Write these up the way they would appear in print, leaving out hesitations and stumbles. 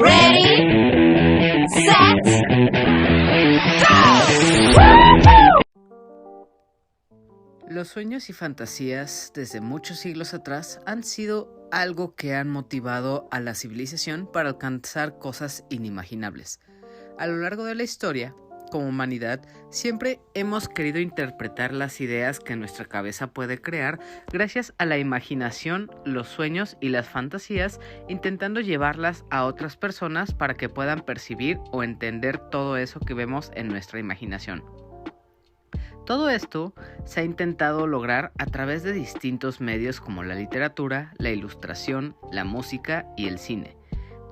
Ready, set, Los sueños y fantasías desde muchos siglos atrás han sido algo que han motivado a la civilización para alcanzar cosas inimaginables. A lo largo de la historia, como humanidad, siempre hemos querido interpretar las ideas que nuestra cabeza puede crear gracias a la imaginación, los sueños y las fantasías, intentando llevarlas a otras personas para que puedan percibir o entender todo eso que vemos en nuestra imaginación. Todo esto se ha intentado lograr a través de distintos medios como la literatura, la ilustración, la música y el cine.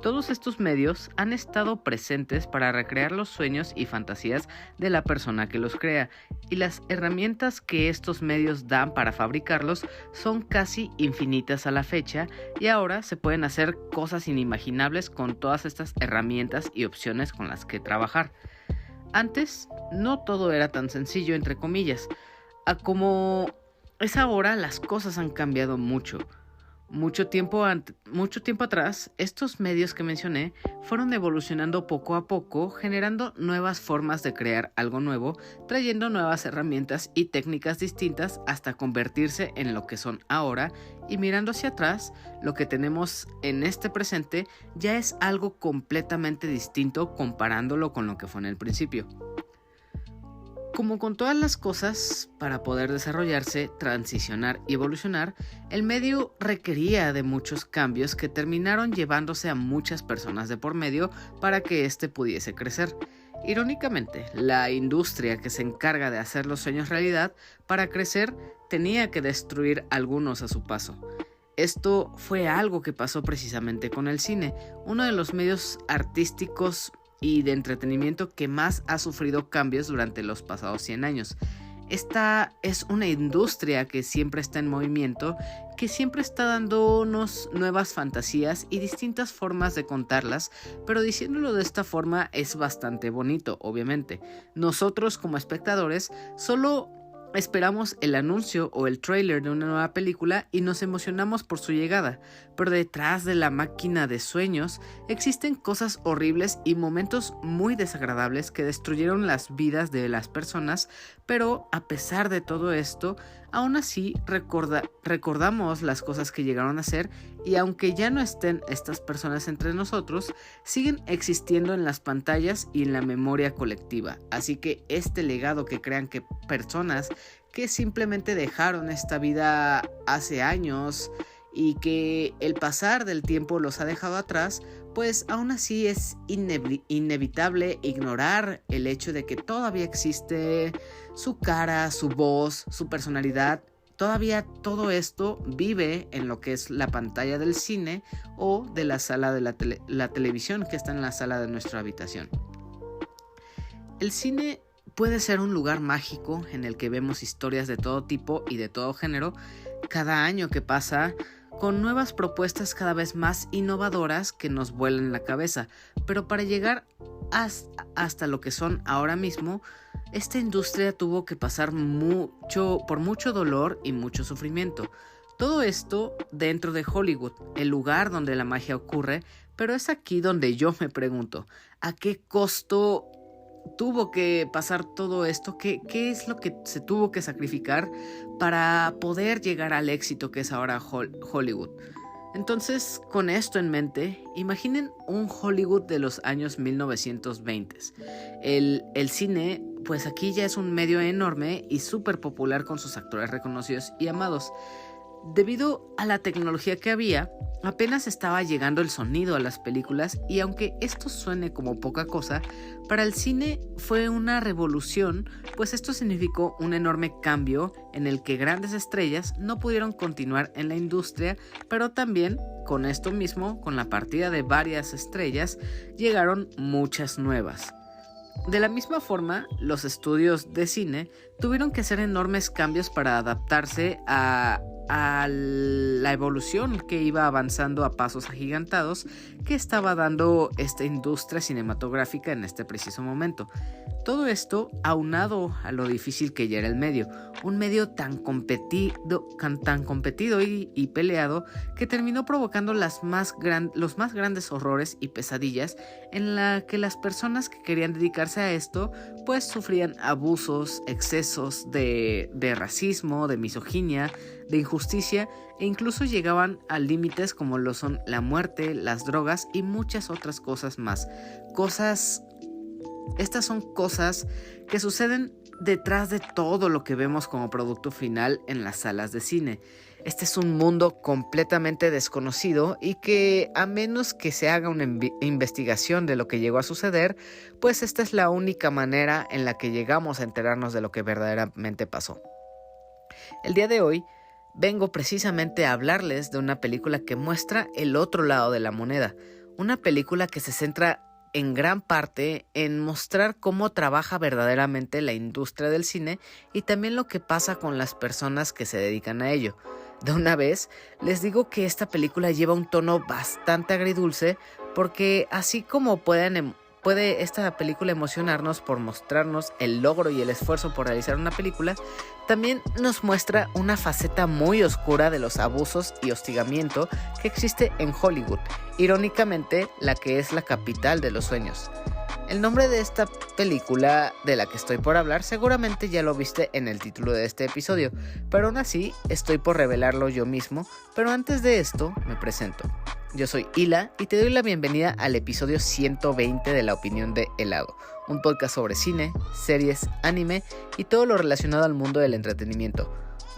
Todos estos medios han estado presentes para recrear los sueños y fantasías de la persona que los crea, y las herramientas que estos medios dan para fabricarlos son casi infinitas a la fecha, y ahora se pueden hacer cosas inimaginables con todas estas herramientas y opciones con las que trabajar. Antes, no todo era tan sencillo, entre comillas. A como es ahora, las cosas han cambiado mucho. Mucho tiempo atrás, estos medios que mencioné fueron evolucionando poco a poco, generando nuevas formas de crear algo nuevo, trayendo nuevas herramientas y técnicas distintas hasta convertirse en lo que son ahora, y mirando hacia atrás, lo que tenemos en este presente ya es algo completamente distinto comparándolo con lo que fue en el principio. Como con todas las cosas, para poder desarrollarse, transicionar y evolucionar, el medio requería de muchos cambios que terminaron llevándose a muchas personas de por medio para que éste pudiese crecer. Irónicamente, la industria que se encarga de hacer los sueños realidad, para crecer, tenía que destruir algunos a su paso. Esto fue algo que pasó precisamente con el cine, uno de los medios artísticos y de entretenimiento que más ha sufrido cambios durante los pasados 100 años. Esta es una industria que siempre está en movimiento, que siempre está dándonos nuevas fantasías y distintas formas de contarlas, pero diciéndolo de esta forma es bastante bonito, obviamente. Nosotros como espectadores solo esperamos el anuncio o el tráiler de una nueva película y nos emocionamos por su llegada, pero detrás de la máquina de sueños existen cosas horribles y momentos muy desagradables que destruyeron las vidas de las personas, pero a pesar de todo esto, aún así recordamos las cosas que llegaron a ser, y aunque ya no estén estas personas entre nosotros, siguen existiendo en las pantallas y en la memoria colectiva. Así que este legado que crean que personas que simplemente dejaron esta vida hace años y que el pasar del tiempo los ha dejado atrás, pues aún así es inevitable ignorar el hecho de que todavía existe su cara, su voz, su personalidad. Todavía todo esto vive en lo que es la pantalla del cine o de la sala de la televisión que está en la sala de nuestra habitación. El cine puede ser un lugar mágico en el que vemos historias de todo tipo y de todo género cada año que pasa, con nuevas propuestas cada vez más innovadoras que nos vuelan la cabeza, pero para llegar hasta lo que son ahora mismo, esta industria tuvo que pasar por mucho dolor y mucho sufrimiento. Todo esto dentro de Hollywood, el lugar donde la magia ocurre, pero es aquí donde yo me pregunto, ¿a qué costo tuvo que pasar todo esto? ¿Qué es lo que se tuvo que sacrificar para poder llegar al éxito que es ahora Hollywood? Entonces, con esto en mente, imaginen un Hollywood de los años 1920. El cine, pues aquí ya es un medio enorme y súper popular con sus actores reconocidos y amados. Debido a la tecnología que había, apenas estaba llegando el sonido a las películas, y aunque esto suene como poca cosa, para el cine fue una revolución, pues esto significó un enorme cambio en el que grandes estrellas no pudieron continuar en la industria, pero también con esto mismo, con la partida de varias estrellas, llegaron muchas nuevas. De la misma forma, los estudios de cine tuvieron que hacer enormes cambios para adaptarse a a la evolución que iba avanzando a pasos agigantados que estaba dando esta industria cinematográfica en este preciso momento. Todo esto aunado a lo difícil que ya era el medio, un medio tan competido y peleado que terminó provocando los más grandes horrores y pesadillas en la que las personas que querían dedicarse a esto pues sufrían abusos, excesos de racismo, de misoginia, de injusticia e incluso llegaban a límites como lo son la muerte, las drogas y muchas otras cosas más. Estas son cosas que suceden detrás de todo lo que vemos como producto final en las salas de cine. Este es un mundo completamente desconocido y que, a menos que se haga una investigación de lo que llegó a suceder, pues esta es la única manera en la que llegamos a enterarnos de lo que verdaderamente pasó. El día de hoy vengo precisamente a hablarles de una película que muestra el otro lado de la moneda, una película que se centra en gran parte en mostrar cómo trabaja verdaderamente la industria del cine y también lo que pasa con las personas que se dedican a ello. De una vez, les digo que esta película lleva un tono bastante agridulce porque así como puede esta película emocionarnos por mostrarnos el logro y el esfuerzo por realizar una película, también nos muestra una faceta muy oscura de los abusos y hostigamiento que existe en Hollywood, irónicamente la que es la capital de los sueños. El nombre de esta película de la que estoy por hablar seguramente ya lo viste en el título de este episodio, pero aún así estoy por revelarlo yo mismo, pero antes de esto me presento. Yo soy Hila y te doy la bienvenida al episodio 120 de La Opinión de Helado, un podcast sobre cine, series, anime y todo lo relacionado al mundo del entretenimiento.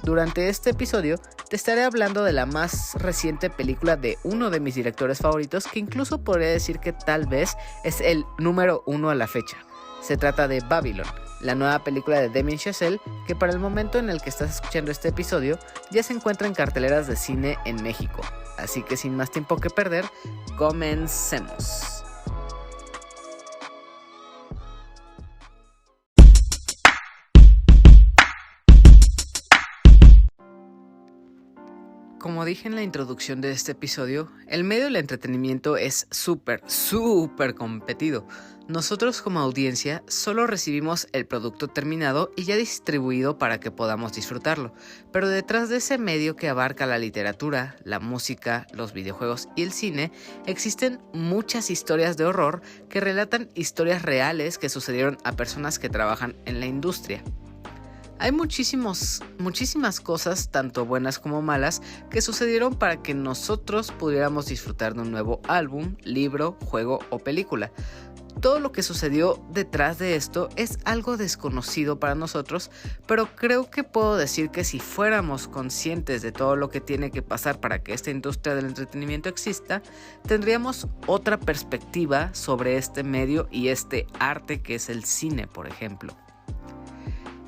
Durante este episodio te estaré hablando de la más reciente película de uno de mis directores favoritos, que incluso podría decir que tal vez es el número 1 a la fecha. Se trata de Babylon, la nueva película de Damien Chazelle, que para el momento en el que estás escuchando este episodio ya se encuentra en carteleras de cine en México. Así que sin más tiempo que perder, comencemos. Como dije en la introducción de este episodio, el medio del entretenimiento es súper competido. Nosotros como audiencia solo recibimos el producto terminado y ya distribuido para que podamos disfrutarlo, pero detrás de ese medio que abarca la literatura, la música, los videojuegos y el cine, existen muchas historias de horror que relatan historias reales que sucedieron a personas que trabajan en la industria. Hay muchísimas cosas, tanto buenas como malas, que sucedieron para que nosotros pudiéramos disfrutar de un nuevo álbum, libro, juego o película. Todo lo que sucedió detrás de esto es algo desconocido para nosotros, pero creo que puedo decir que si fuéramos conscientes de todo lo que tiene que pasar para que esta industria del entretenimiento exista, tendríamos otra perspectiva sobre este medio y este arte que es el cine, por ejemplo.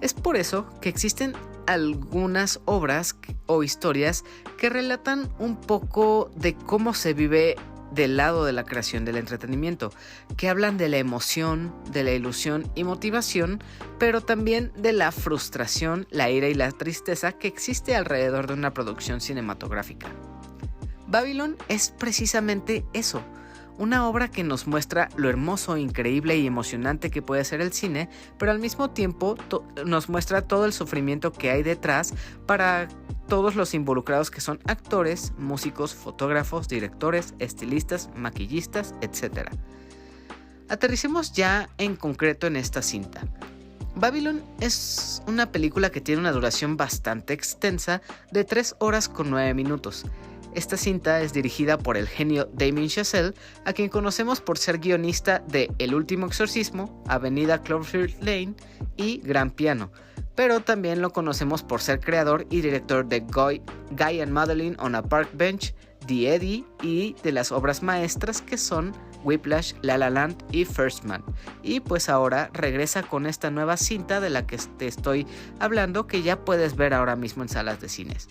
Es por eso que existen algunas obras o historias que relatan un poco de cómo se vive del lado de la creación del entretenimiento, que hablan de la emoción, de la ilusión y motivación, pero también de la frustración, la ira y la tristeza que existe alrededor de una producción cinematográfica. Babylon es precisamente eso. Una obra que nos muestra lo hermoso, increíble y emocionante que puede ser el cine, pero al mismo tiempo nos muestra todo el sufrimiento que hay detrás para todos los involucrados, que son actores, músicos, fotógrafos, directores, estilistas, maquillistas, etc. Aterricemos ya en concreto en esta cinta. Babylon es una película que tiene una duración bastante extensa de 3 horas con 9 minutos. Esta cinta es dirigida por el genio Damien Chazelle, a quien conocemos por ser guionista de El Último Exorcismo, Avenida Cloverfield Lane y Gran Piano, pero también lo conocemos por ser creador y director de Guy and Madeline on a Park Bench, The Eddie y de las obras maestras que son Whiplash, La La Land y First Man. Y pues ahora regresa con esta nueva cinta de la que te estoy hablando, que ya puedes ver ahora mismo en salas de cines.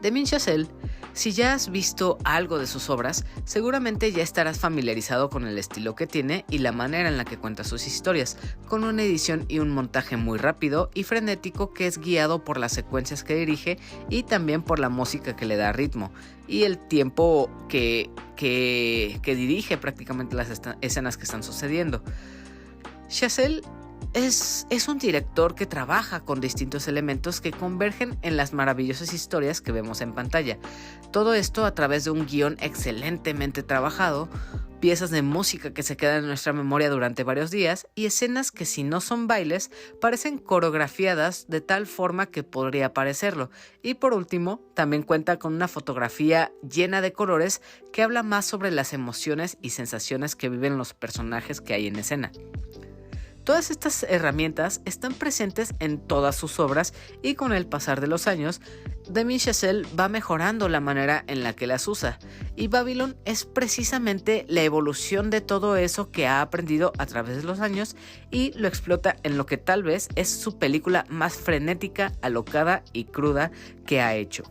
Damien Chazelle Si ya has visto algo de sus obras, seguramente ya estarás familiarizado con el estilo que tiene y la manera en la que cuenta sus historias, con una edición y un montaje muy rápido y frenético que es guiado por las secuencias que dirige y también por la música que le da ritmo y el tiempo que dirige prácticamente las escenas que están sucediendo. Chazelle es un director que trabaja con distintos elementos que convergen en las maravillosas historias que vemos en pantalla. Todo esto a través de un guión excelentemente trabajado, piezas de música que se quedan en nuestra memoria durante varios días y escenas que, si no son bailes, parecen coreografiadas de tal forma que podría parecerlo. Y por último, también cuenta con una fotografía llena de colores que habla más sobre las emociones y sensaciones que viven los personajes que hay en escena. Todas estas herramientas están presentes en todas sus obras y con el pasar de los años, Damien Chazelle va mejorando la manera en la que las usa, y Babylon es precisamente la evolución de todo eso que ha aprendido a través de los años y lo explota en lo que tal vez es su película más frenética, alocada y cruda que ha hecho.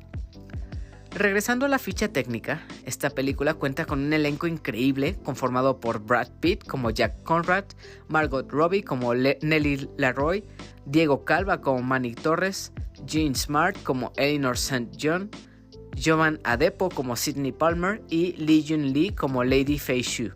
Regresando a la ficha técnica, esta película cuenta con un elenco increíble conformado por Brad Pitt como Jack Conrad, Margot Robbie como Nellie LaRoy, Diego Calva como Manny Torres, Jean Smart como Eleanor St. John, Jovan Adepo como Sidney Palmer y Lee Jun Lee como Lady Fei Shu.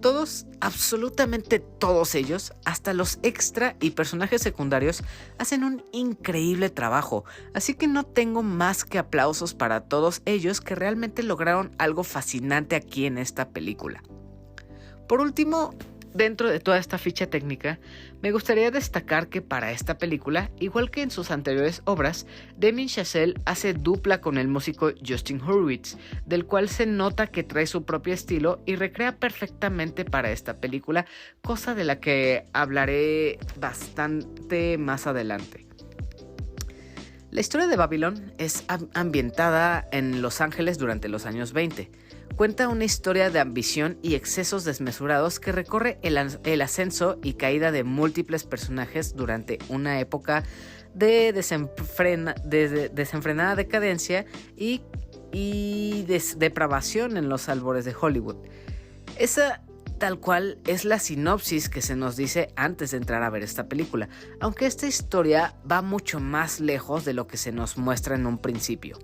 Todos, absolutamente todos ellos, hasta los extra y personajes secundarios, hacen un increíble trabajo, así que no tengo más que aplausos para todos ellos que realmente lograron algo fascinante aquí en esta película. Por último, dentro de toda esta ficha técnica, me gustaría destacar que para esta película, igual que en sus anteriores obras, Damien Chazelle hace dupla con el músico Justin Hurwitz, del cual se nota que trae su propio estilo y recrea perfectamente para esta película, cosa de la que hablaré bastante más adelante. La historia de Babylon es ambientada en Los Ángeles durante los años 20. Cuenta una historia de ambición y excesos desmesurados que recorre el ascenso y caída de múltiples personajes durante una época de desenfrenada decadencia y depravación en los albores de Hollywood. Esa tal cual es la sinopsis que se nos dice antes de entrar a ver esta película, aunque esta historia va mucho más lejos de lo que se nos muestra en un principio.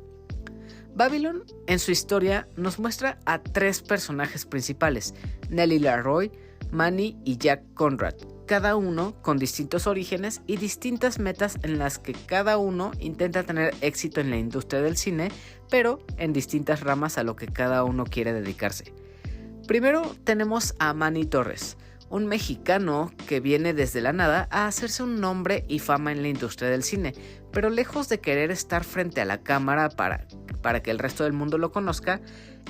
Babylon, en su historia, nos muestra a tres personajes principales, Nellie LaRoy, Manny y Jack Conrad, cada uno con distintos orígenes y distintas metas en las que cada uno intenta tener éxito en la industria del cine, pero en distintas ramas a lo que cada uno quiere dedicarse. Primero tenemos a Manny Torres, un mexicano que viene desde la nada a hacerse un nombre y fama en la industria del cine, pero lejos de querer estar frente a la cámara para que el resto del mundo lo conozca,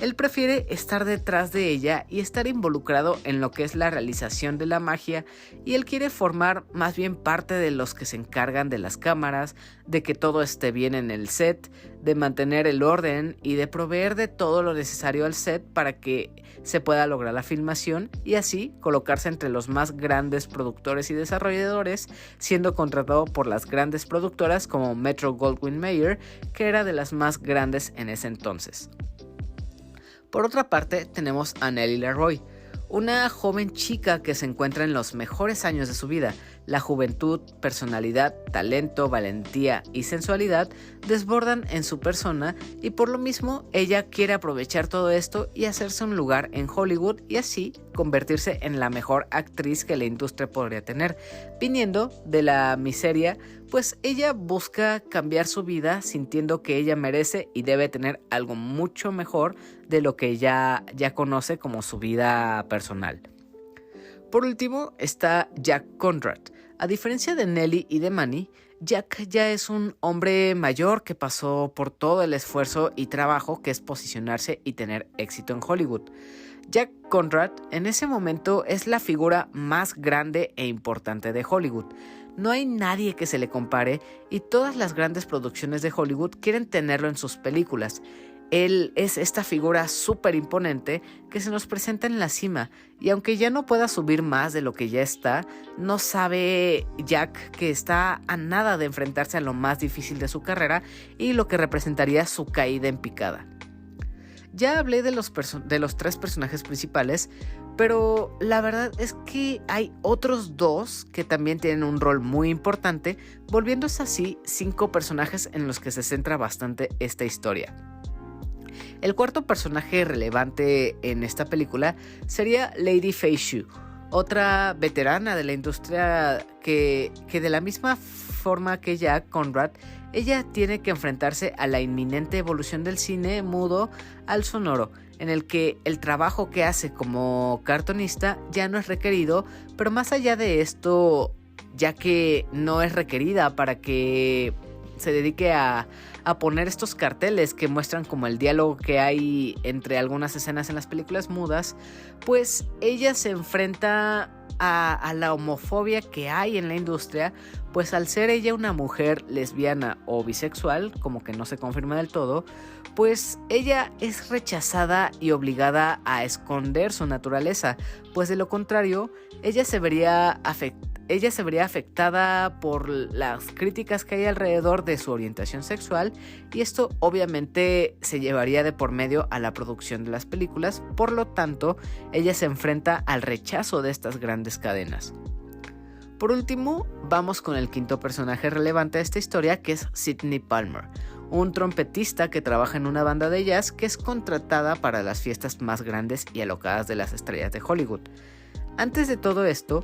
él prefiere estar detrás de ella y estar involucrado en lo que es la realización de la magia, y él quiere formar más bien parte de los que se encargan de las cámaras, de que todo esté bien en el set, de mantener el orden y de proveer de todo lo necesario al set para que se pueda lograr la filmación y así colocarse entre los más grandes productores y desarrolladores, siendo contratado por las grandes productoras como Metro-Goldwyn-Mayer, que era de las más grandes en ese entonces. Por otra parte, tenemos a Nellie LaRoy, una joven chica que se encuentra en los mejores años de su vida. La juventud, personalidad, talento, valentía y sensualidad desbordan en su persona y por lo mismo ella quiere aprovechar todo esto y hacerse un lugar en Hollywood y así convertirse en la mejor actriz que la industria podría tener. Viniendo de la miseria, pues ella busca cambiar su vida sintiendo que ella merece y debe tener algo mucho mejor de lo que ya conoce como su vida personal. Por último está Jack Conrad. A diferencia de Nellie y de Manny, Jack ya es un hombre mayor que pasó por todo el esfuerzo y trabajo que es posicionarse y tener éxito en Hollywood. Jack Conrad en ese momento es la figura más grande e importante de Hollywood. No hay nadie que se le compare y todas las grandes producciones de Hollywood quieren tenerlo en sus películas. Él es esta figura súper imponente que se nos presenta en la cima y aunque ya no pueda subir más de lo que ya está, no sabe Jack que está a nada de enfrentarse a lo más difícil de su carrera y lo que representaría su caída en picada. Ya hablé de los 3 personajes principales, pero la verdad es que hay otros 2 que también tienen un rol muy importante, volviéndose así 5 personajes en los que se centra bastante esta historia. El cuarto personaje relevante en esta película sería Lady Fei Shu, otra veterana de la industria que de la misma forma que Jack Conrad, ella tiene que enfrentarse a la inminente evolución del cine mudo al sonoro, en el que el trabajo que hace como cartonista ya no es requerido, pero más allá de esto, ya que no es requerida para que se dedique a poner estos carteles que muestran como el diálogo que hay entre algunas escenas en las películas mudas, pues ella se enfrenta a la homofobia que hay en la industria, pues al ser ella una mujer lesbiana o bisexual, como que no se confirma del todo, pues ella es rechazada y obligada a esconder su naturaleza, pues de lo contrario, ella se vería afectada por las críticas que hay alrededor de su orientación sexual, y esto obviamente se llevaría de por medio a la producción de las películas. Por lo tanto, ella se enfrenta al rechazo de estas grandes cadenas. Por último, vamos con el quinto personaje relevante de esta historia, que es Sydney Palmer, un trompetista que trabaja en una banda de jazz que es contratada para las fiestas más grandes y alocadas de las estrellas de Hollywood. Antes de todo esto,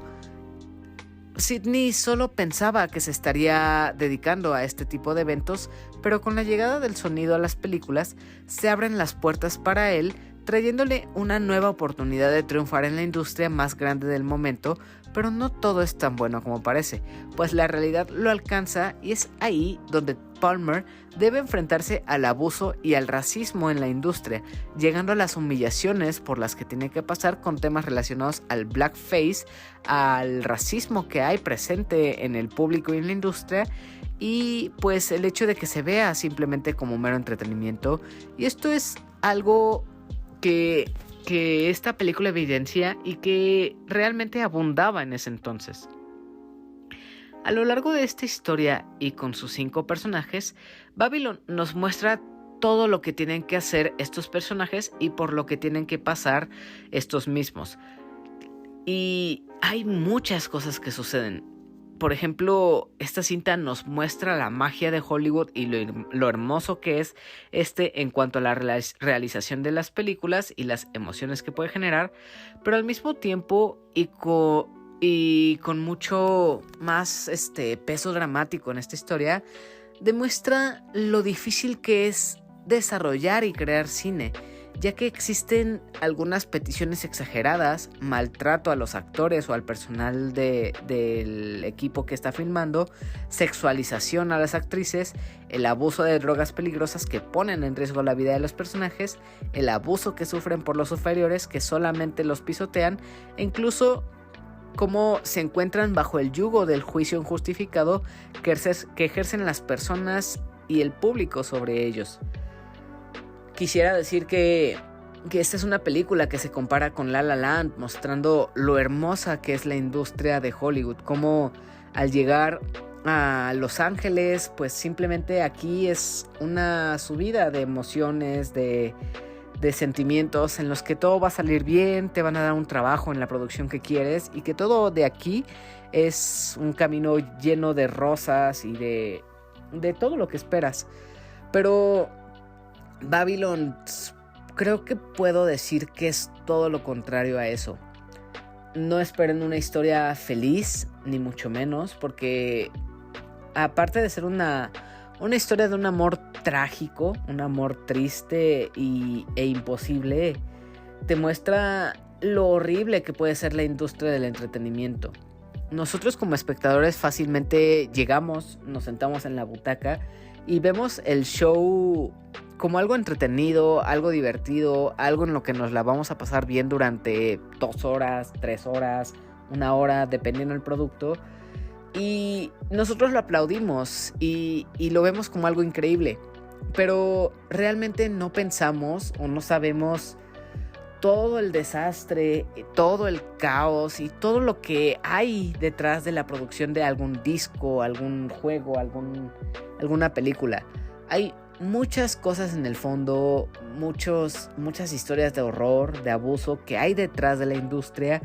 Sydney solo pensaba que se estaría dedicando a este tipo de eventos, pero con la llegada del sonido a las películas se abren las puertas para él, trayéndole una nueva oportunidad de triunfar en la industria más grande del momento. Pero no todo es tan bueno como parece, pues la realidad lo alcanza, y es ahí donde Palmer debe enfrentarse al abuso y al racismo en la industria, llegando a las humillaciones por las que tiene que pasar con temas relacionados al blackface, al racismo que hay presente en el público y en la industria, y pues el hecho de que se vea simplemente como mero entretenimiento. Y esto es algo que esta película evidencia y que realmente abundaba en ese entonces. A lo largo de esta historia y con sus 5 personajes, Babylon nos muestra todo lo que tienen que hacer estos personajes y por lo que tienen que pasar estos mismos. Y hay muchas cosas que suceden. Por ejemplo, esta cinta nos muestra la magia de Hollywood y lo hermoso que es en cuanto a la realización de las películas y las emociones que puede generar, pero al mismo tiempo y con mucho más peso dramático en esta historia, demuestra lo difícil que es desarrollar y crear cine, ya que existen algunas peticiones exageradas, maltrato a los actores o al personal del equipo que está filmando, sexualización a las actrices, el abuso de drogas peligrosas que ponen en riesgo la vida de los personajes, el abuso que sufren por los superiores que solamente los pisotean, e incluso cómo se encuentran bajo el yugo del juicio injustificado que ejercen las personas y el público sobre ellos. Quisiera decir que esta es una película que se compara con La La Land, mostrando lo hermosa que es la industria de Hollywood, como al llegar a Los Ángeles, pues simplemente aquí es una subida de emociones, de sentimientos en los que todo va a salir bien, te van a dar un trabajo en la producción que quieres, y que todo de aquí es un camino lleno de rosas y de todo lo que esperas. Pero Babylon, creo que puedo decir que es todo lo contrario a eso. No esperen una historia feliz, ni mucho menos, porque aparte de ser una historia de un amor trágico, un amor triste e imposible, te muestra lo horrible que puede ser la industria del entretenimiento. Nosotros como espectadores fácilmente llegamos, nos sentamos en la butaca y vemos el show como algo entretenido, algo divertido, algo en lo que nos la vamos a pasar bien durante 2 horas, 3 horas, 1 hora, dependiendo del producto. Y nosotros lo aplaudimos y lo vemos como algo increíble. Pero realmente no pensamos o no sabemos todo el desastre, todo el caos y todo lo que hay detrás de la producción de algún disco, algún juego, alguna película. Hay muchas cosas en el fondo, muchas historias de horror, de abuso que hay detrás de la industria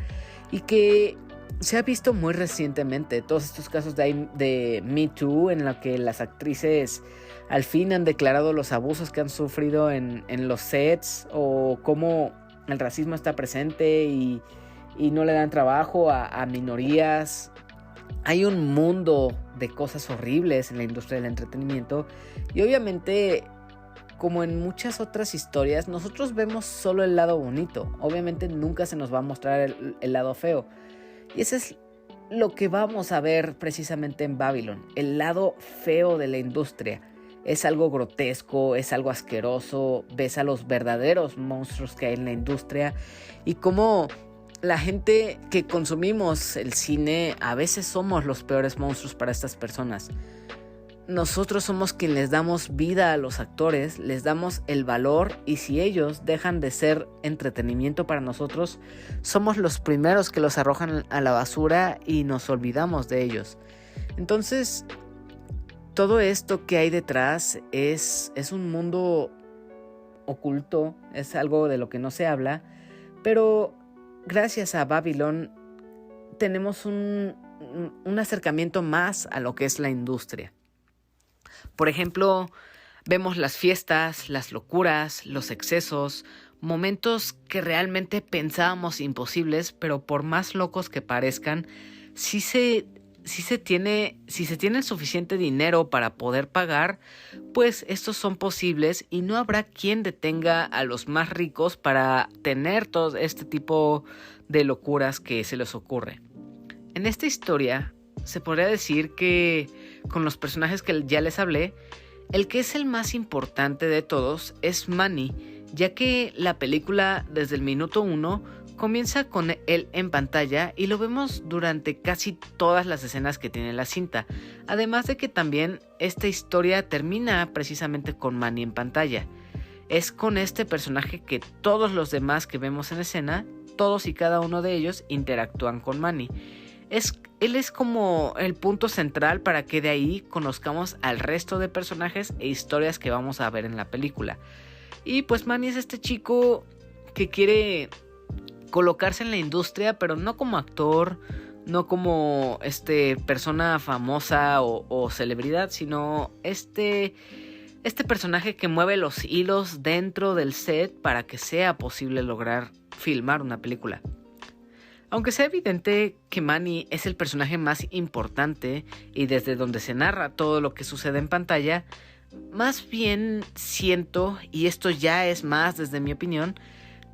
y que se ha visto muy recientemente. Todos estos casos de Me Too, en la que las actrices al fin han declarado los abusos que han sufrido en los sets, o cómo el racismo está presente y no le dan trabajo a minorías. Hay un mundo de cosas horribles en la industria del entretenimiento y obviamente, como en muchas otras historias, nosotros vemos solo el lado bonito. Obviamente nunca se nos va a mostrar el lado feo. Y ese es lo que vamos a ver precisamente en Babylon, el lado feo de la industria. Es algo grotesco, es algo asqueroso, ves a los verdaderos monstruos que hay en la industria y cómo la gente que consumimos el cine a veces somos los peores monstruos para estas personas. Nosotros somos quienes les damos vida a los actores, les damos el valor, y si ellos dejan de ser entretenimiento para nosotros, somos los primeros que los arrojan a la basura y nos olvidamos de ellos. Entonces, todo esto que hay detrás es un mundo oculto, es algo de lo que no se habla, pero gracias a Babylon tenemos un acercamiento más a lo que es la industria. Por ejemplo, vemos las fiestas, las locuras, los excesos, momentos que realmente pensábamos imposibles, pero por más locos que parezcan, si se tiene el suficiente dinero para poder pagar, pues estos son posibles y no habrá quien detenga a los más ricos para tener todo este tipo de locuras que se les ocurre. En esta historia se podría decir que con los personajes que ya les hablé, el que es el más importante de todos es Manny, ya que la película desde el minuto 1 comienza con él en pantalla y lo vemos durante casi todas las escenas que tiene la cinta, además de que también esta historia termina precisamente con Manny en pantalla. Es con este personaje que todos los demás que vemos en escena, todos y cada uno de ellos interactúan con Manny. Él es como el punto central para que de ahí conozcamos al resto de personajes e historias que vamos a ver en la película. Y pues Manny es este chico que quiere colocarse en la industria, pero no como actor, no como persona famosa o celebridad, sino este personaje que mueve los hilos dentro del set para que sea posible lograr filmar una película. Aunque sea evidente que Manny es el personaje más importante y desde donde se narra todo lo que sucede en pantalla, más bien siento, y esto ya es más desde mi opinión,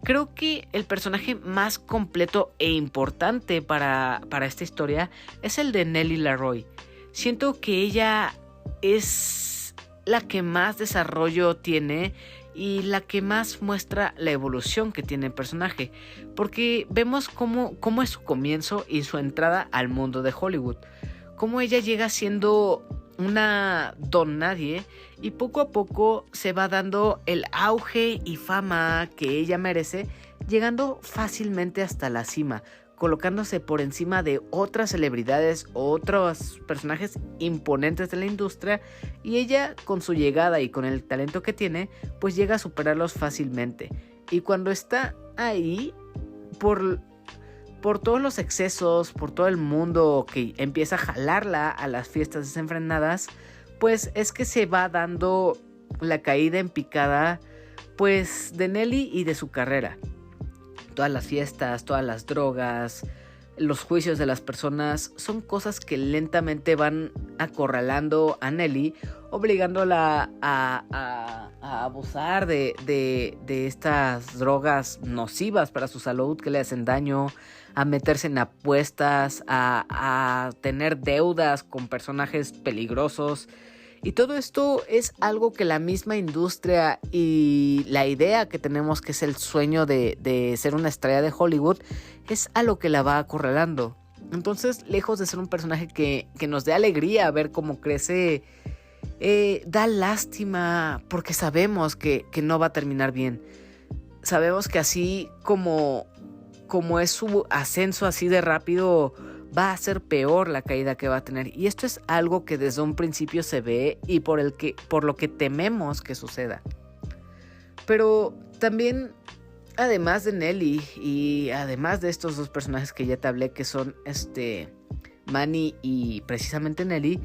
creo que el personaje más completo e importante para esta historia es el de Nellie LaRoy. Siento que ella es la que más desarrollo tiene y la que más muestra la evolución que tiene el personaje, porque vemos cómo es su comienzo y su entrada al mundo de Hollywood, cómo ella llega siendo una don nadie y poco a poco se va dando el auge y fama que ella merece, llegando fácilmente hasta la cima, colocándose por encima de otras celebridades o otros personajes imponentes de la industria, y ella con su llegada y con el talento que tiene, pues llega a superarlos fácilmente. Y cuando está ahí, por todos los excesos, por todo el mundo que empieza a jalarla a las fiestas desenfrenadas, pues es que se va dando la caída en picada, pues de Nellie y de su carrera. Todas las fiestas, todas las drogas, los juicios de las personas son cosas que lentamente van acorralando a Nellie, obligándola a abusar de estas drogas nocivas para su salud que le hacen daño, a meterse en apuestas, a tener deudas con personajes peligrosos. Y todo esto es algo que la misma industria y la idea que tenemos, que es el sueño de ser una estrella de Hollywood, es a lo que la va acorralando. Entonces, lejos de ser un personaje que nos dé alegría ver cómo crece, da lástima porque sabemos que no va a terminar bien. Sabemos que así como es su ascenso así de rápido, va a ser peor la caída que va a tener. Y esto es algo que desde un principio se ve y por lo que tememos que suceda. Pero también, además de Nelly y además de estos dos personajes que ya te hablé, que son Manny y precisamente Nelly,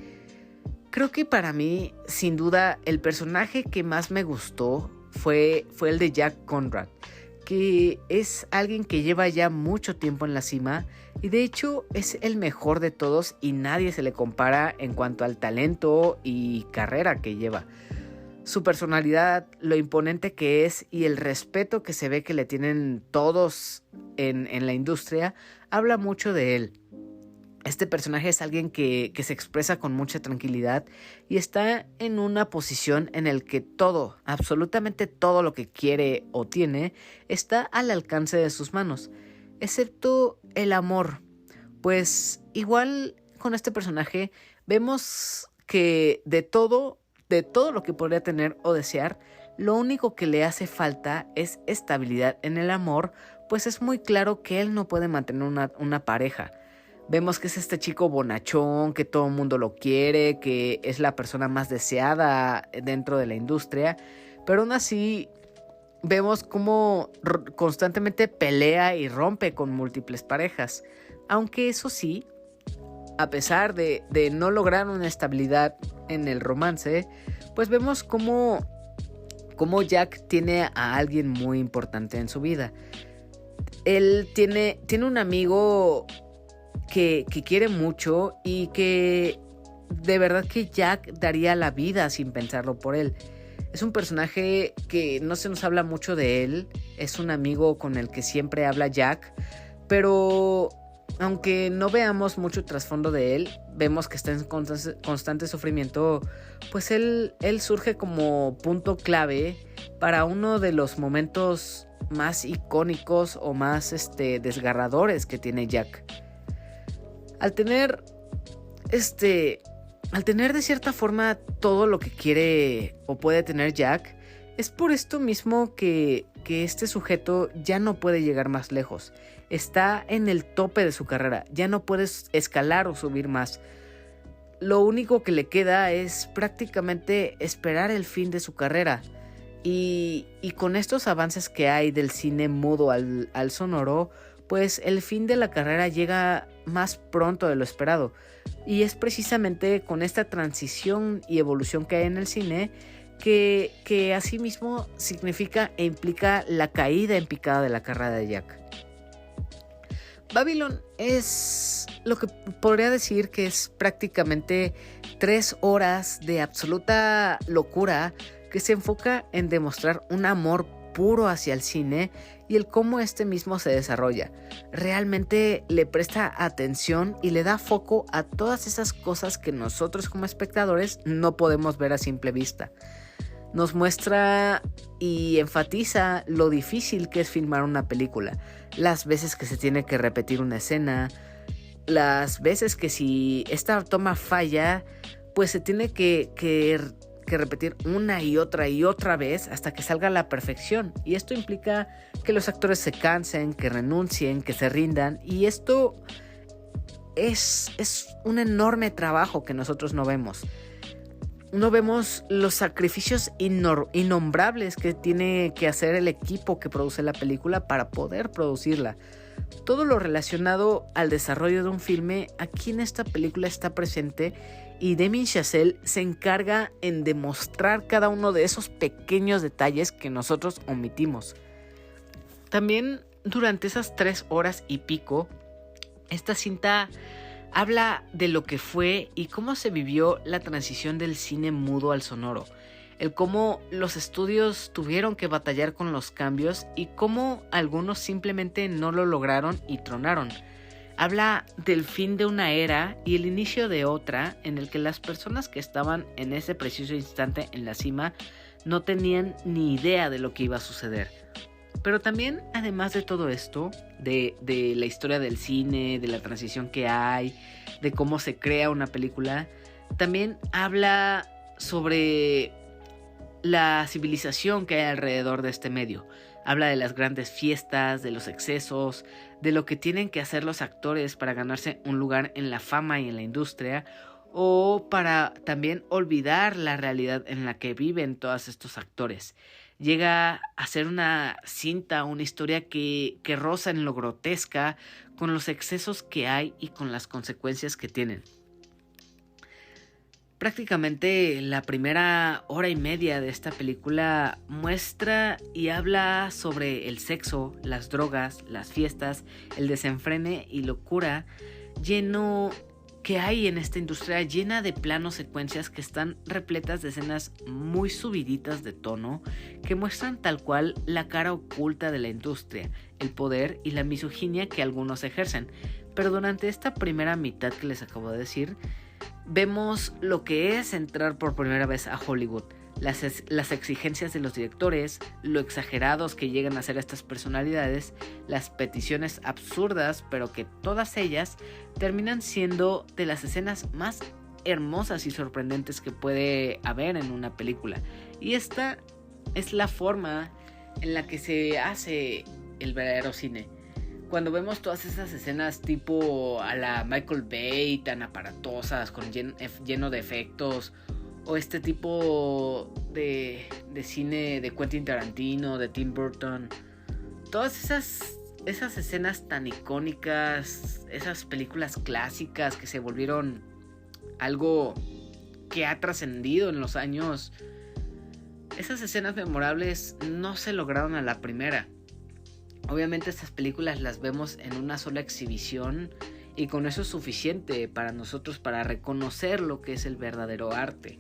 creo que para mí, sin duda, el personaje que más me gustó fue el de Jack Conrad, que es alguien que lleva ya mucho tiempo en la cima y de hecho es el mejor de todos y nadie se le compara en cuanto al talento y carrera que lleva. Su personalidad, lo imponente que es y el respeto que se ve que le tienen todos en la industria, habla mucho de él. Este personaje es alguien que se expresa con mucha tranquilidad y está en una posición en el que todo, absolutamente todo lo que quiere o tiene, está al alcance de sus manos, excepto el amor. Pues igual con este personaje vemos que de todo lo que podría tener o desear, lo único que le hace falta es estabilidad en el amor, pues es muy claro que él no puede mantener una pareja. Vemos que es este chico bonachón, que todo el mundo lo quiere, que es la persona más deseada dentro de la industria, pero aún así vemos cómo constantemente pelea y rompe con múltiples parejas. Aunque eso sí, a pesar de no lograr una estabilidad en el romance, pues vemos cómo Jack tiene a alguien muy importante en su vida. Él tiene un amigo que quiere mucho y que de verdad que Jack daría la vida sin pensarlo por él. Es un personaje que no se nos habla mucho de él, es un amigo con el que siempre habla Jack, pero aunque no veamos mucho trasfondo de él, vemos que está en constante sufrimiento, pues él surge como punto clave para uno de los momentos más icónicos o más desgarradores que tiene Jack. Al tener de cierta forma todo lo que quiere o puede tener Jack, es por esto mismo que este sujeto ya no puede llegar más lejos. Está en el tope de su carrera, ya no puede escalar o subir más. Lo único que le queda es prácticamente esperar el fin de su carrera. Y con estos avances que hay del cine mudo al sonoro, pues el fin de la carrera llega más pronto de lo esperado. Y es precisamente con esta transición y evolución que hay en el cine que asimismo significa e implica la caída en picada de la carrera de Jack. Babylon es lo que podría decir que es prácticamente 3 horas de absoluta locura que se enfoca en demostrar un amor puro hacia el cine y el cómo este mismo se desarrolla. Realmente le presta atención y le da foco a todas esas cosas que nosotros como espectadores no podemos ver a simple vista. Nos muestra y enfatiza lo difícil que es filmar una película, las veces que se tiene que repetir una escena, las veces que si esta toma falla, pues se tiene que repetir una y otra vez hasta que salga a la perfección. Y esto implica que los actores se cansen, que renuncien, que se rindan. Y esto es un enorme trabajo que nosotros no vemos. No vemos los sacrificios innombrables que tiene que hacer el equipo que produce la película para poder producirla. Todo lo relacionado al desarrollo de un filme aquí en esta película está presente y Damien Chazelle se encarga en demostrar cada uno de esos pequeños detalles que nosotros omitimos. También durante esas 3 horas y pico, esta cinta habla de lo que fue y cómo se vivió la transición del cine mudo al sonoro, el cómo los estudios tuvieron que batallar con los cambios y cómo algunos simplemente no lo lograron y tronaron. Habla del fin de una era y el inicio de otra en el que las personas que estaban en ese preciso instante en la cima no tenían ni idea de lo que iba a suceder. Pero también, además de todo esto, de la historia del cine, de la transición que hay, de cómo se crea una película, también habla sobre la civilización que hay alrededor de este medio. Habla de las grandes fiestas, de los excesos, de lo que tienen que hacer los actores para ganarse un lugar en la fama y en la industria, o para también olvidar la realidad en la que viven todos estos actores. Llega a ser una cinta, una historia que roza en lo grotesca, con los excesos que hay y con las consecuencias que tienen. Prácticamente la primera hora y media de esta película muestra y habla sobre el sexo, las drogas, las fiestas, el desenfrene y locura lleno que hay en esta industria, llena de planos secuencias que están repletas de escenas muy subiditas de tono que muestran tal cual la cara oculta de la industria, el poder y la misoginia que algunos ejercen. Pero durante esta primera mitad que les acabo de decir, vemos lo que es entrar por primera vez a Hollywood, las exigencias de los directores, lo exagerados que llegan a ser estas personalidades, las peticiones absurdas, pero que todas ellas terminan siendo de las escenas más hermosas y sorprendentes que puede haber en una película. Y esta es la forma en la que se hace el verdadero cine. Cuando vemos todas esas escenas tipo a la Michael Bay, tan aparatosas, lleno de efectos, o este tipo de cine de Quentin Tarantino, de Tim Burton, todas esas escenas tan icónicas, esas películas clásicas que se volvieron algo que ha trascendido en los años, esas escenas memorables no se lograron a la primera. Obviamente estas películas las vemos en una sola exhibición y con eso es suficiente para nosotros para reconocer lo que es el verdadero arte.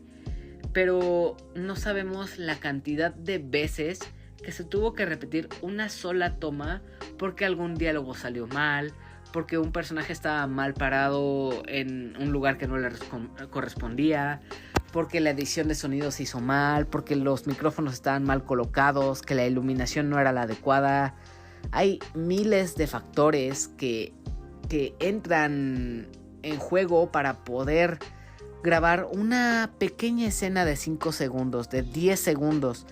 Pero no sabemos la cantidad de veces que se tuvo que repetir una sola toma porque algún diálogo salió mal, porque un personaje estaba mal parado en un lugar que no le correspondía, porque la edición de sonido se hizo mal, porque los micrófonos estaban mal colocados, que la iluminación no era la adecuada. Hay miles de factores que entran en juego para poder grabar una pequeña escena de 5 segundos, de 10 segundos.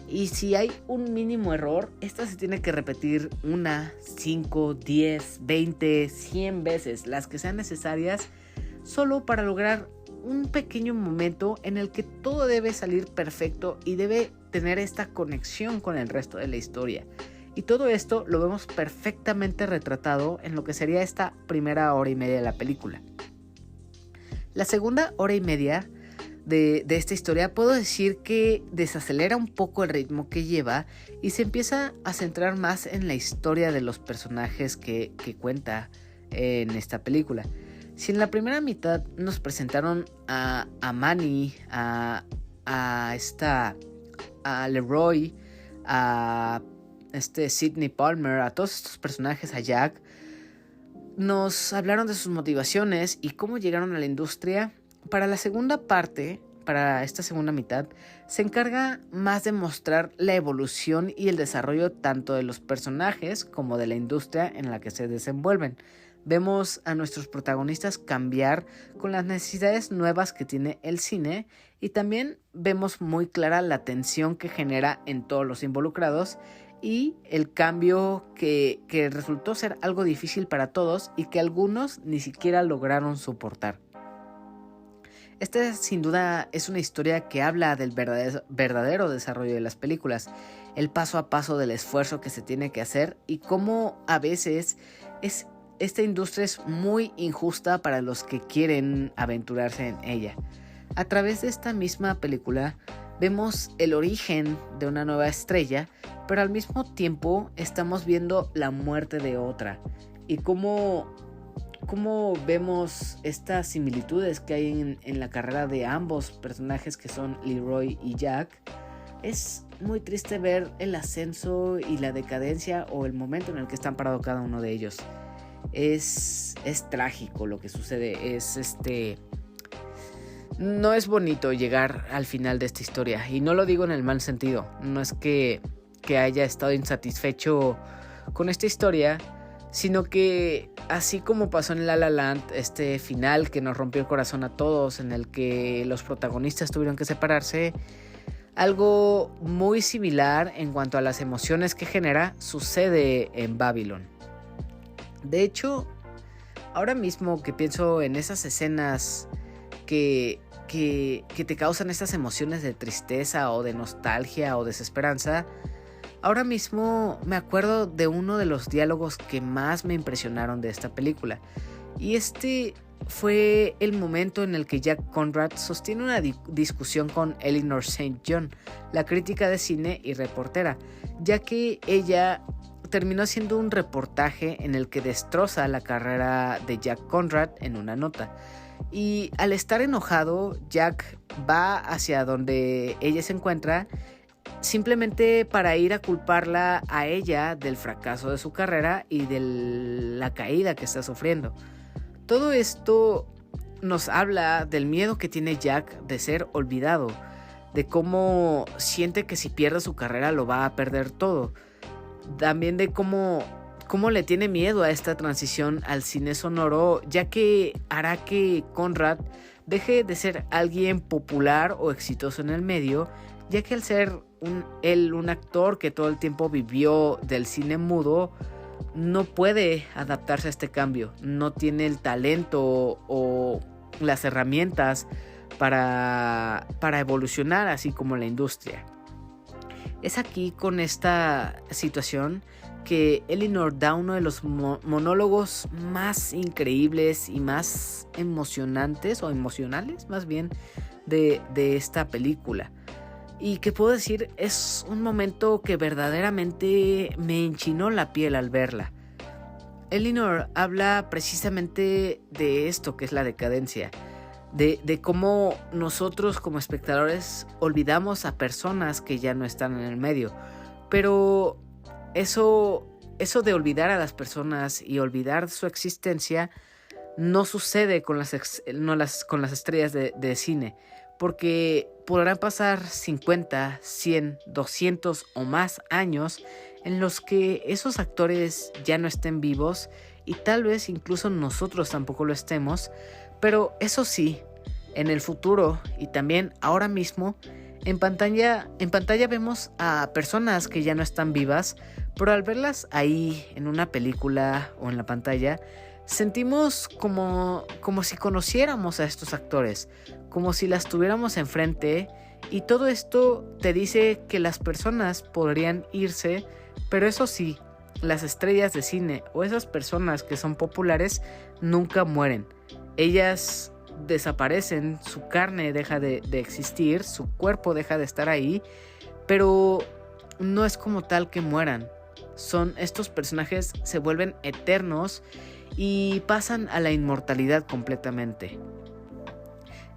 Y si hay un mínimo error, esta se tiene que repetir 1, 5, 10, 20, 100 veces, las que sean necesarias, solo para lograr un pequeño momento en el que todo debe salir perfecto y debe tener esta conexión con el resto de la historia. Y todo esto lo vemos perfectamente retratado en lo que sería esta primera hora y media de la película. La segunda hora y media de esta historia puedo decir que desacelera un poco el ritmo que lleva y se empieza a centrar más en la historia de los personajes que cuenta en esta película. Si en la primera mitad nos presentaron a Manny, a Leroy, a Sidney Palmer, a todos estos personajes, a Jack, nos hablaron de sus motivaciones y cómo llegaron a la industria. Para la segunda parte, para esta segunda mitad, se encarga más de mostrar la evolución y el desarrollo tanto de los personajes como de la industria en la que se desenvuelven. Vemos a nuestros protagonistas cambiar con las necesidades nuevas que tiene el cine y también vemos muy clara la tensión que genera en todos los involucrados y el cambio que resultó ser algo difícil para todos y que algunos ni siquiera lograron soportar. Esta sin duda es una historia que habla del verdadero desarrollo de las películas, el paso a paso del esfuerzo que se tiene que hacer y cómo a veces esta industria es muy injusta para los que quieren aventurarse en ella. A través de esta misma película vemos el origen de una nueva estrella, pero al mismo tiempo estamos viendo la muerte de otra y cómo vemos estas similitudes que hay en la carrera de ambos personajes que son Leroy y Jack. Es muy triste ver el ascenso y la decadencia o el momento en el que están parados cada uno de ellos. Es trágico lo que sucede, no es bonito llegar al final de esta historia y no lo digo en el mal sentido, no es que haya estado insatisfecho con esta historia, sino que así como pasó en La La Land, este final que nos rompió el corazón a todos, en el que los protagonistas tuvieron que separarse, Algo muy similar en cuanto a las emociones que genera sucede en Babylon. De hecho, ahora mismo que pienso en esas escenas que te causan estas emociones de tristeza o de nostalgia o desesperanza, ahora mismo me acuerdo de uno de los diálogos que más me impresionaron de esta película. Y este fue el momento en el que Jack Conrad sostiene una discusión con Eleanor St. John, la crítica de cine y reportera, ya que ella terminó haciendo un reportaje en el que destroza la carrera de Jack Conrad en una nota. Y al estar enojado, Jack va hacia donde ella se encuentra simplemente para ir a culparla a ella del fracaso de su carrera y de la caída que está sufriendo. Todo esto nos habla del miedo que tiene Jack de ser olvidado, de cómo siente que si pierde su carrera lo va a perder todo. También de cómo le tiene miedo a esta transición al cine sonoro, ya que hará que Conrad deje de ser alguien popular o exitoso en el medio, ya que al ser un actor que todo el tiempo vivió del cine mudo, no puede adaptarse a este cambio, no tiene el talento o las herramientas para evolucionar así como la industria. Es aquí con esta situación que Eleanor da uno de los monólogos más increíbles y más emocionantes o emocionales más bien de esta película. Y que puedo decir, es un momento que verdaderamente me enchinó la piel al verla. Eleanor habla precisamente de esto que es la decadencia, de cómo nosotros como espectadores olvidamos a personas que ya no están en el medio. Pero eso de olvidar a las personas y olvidar su existencia no sucede con las estrellas de cine. Porque podrán pasar 50, 100, 200 o más años en los que esos actores ya no estén vivos y tal vez incluso nosotros tampoco lo estemos, pero eso sí, en el futuro y también ahora mismo, en pantalla vemos a personas que ya no están vivas, pero al verlas ahí en una película o en la pantalla, sentimos como si conociéramos a estos actores, como si las tuviéramos enfrente, y todo esto te dice que las personas podrían irse, pero eso sí, las estrellas de cine o esas personas que son populares nunca mueren. Ellas desaparecen, su carne deja de existir, su cuerpo deja de estar ahí, pero no es como tal que mueran. Estos personajes se vuelven eternos y pasan a la inmortalidad completamente.